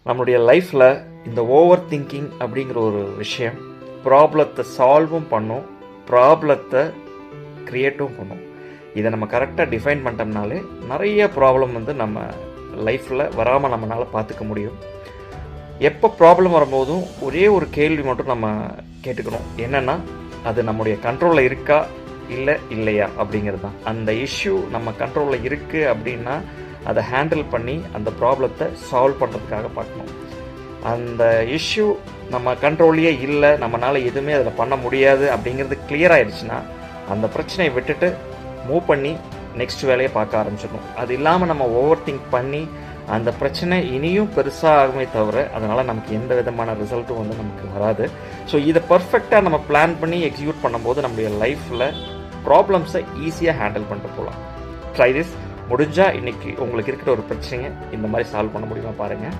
நம்மளுடைய லைஃப்பில் இந்த ஓவர் திங்கிங் அப்படிங்கிற ஒரு விஷயம் ப்ராப்ளத்தை சால்வும் பண்ணும், ப்ராப்ளத்தை க்ரியேட்டும் பண்ணும். இதை நம்ம கரெக்டாக டிஃபைன் பண்ணிட்டோம்னாலே நிறைய ப்ராப்ளம் நம்ம லைஃப்பில் வராமல் நம்மளால் பார்த்துக்க முடியும். எப்போ ப்ராப்ளம் வரும்போதும் ஒரே ஒரு கேள்வி மட்டும் நம்ம கேட்டுக்கணும். என்னென்னா, அது நம்முடைய கண்ட்ரோலில் இருக்கா இல்லையா அப்படிங்கிறது தான். அந்த இஷ்யூ நம்ம கண்ட்ரோலில் இருக்குது அப்படின்னா அதை ஹேண்டில் பண்ணி அந்த ப்ராப்ளத்தை சால்வ் பண்ணுறதுக்காக பார்க்கணும். அந்த இஷ்யூ நம்ம கண்ட்ரோல்லையே இல்லை, நம்மளால் எதுவுமே அதில் பண்ண முடியாது அப்படிங்கிறது கிளியர் ஆகிடுச்சுன்னா அந்த பிரச்சனையை விட்டுட்டு மூவ் பண்ணி நெக்ஸ்ட் வேலையை பார்க்க ஆரம்பிச்சிடணும். அது இல்லாமல் நம்ம ஓவர் திங்க் பண்ணி அந்த பிரச்சனை இனியும் பெருசாக ஆகுமே தவிர அதனால் நமக்கு எந்த விதமான ரிசல்ட்டும் நமக்கு வராது. ஸோ இதை பர்ஃபெக்டாக நம்ம பிளான் பண்ணி எக்ஸிக்யூட் பண்ணும்போது நம்முடைய லைஃப்பில் ப்ராப்ளம்ஸை ஈஸியாக ஹேண்டில் பண்ணிட்டு போகலாம். Try this. முடிஞ்சால் இன்றைக்கி உங்களுக்கு இருக்கிற ஒரு பிரச்சனையை இந்த மாதிரி சால்வ் பண்ண முடியுமா பாருங்கள்.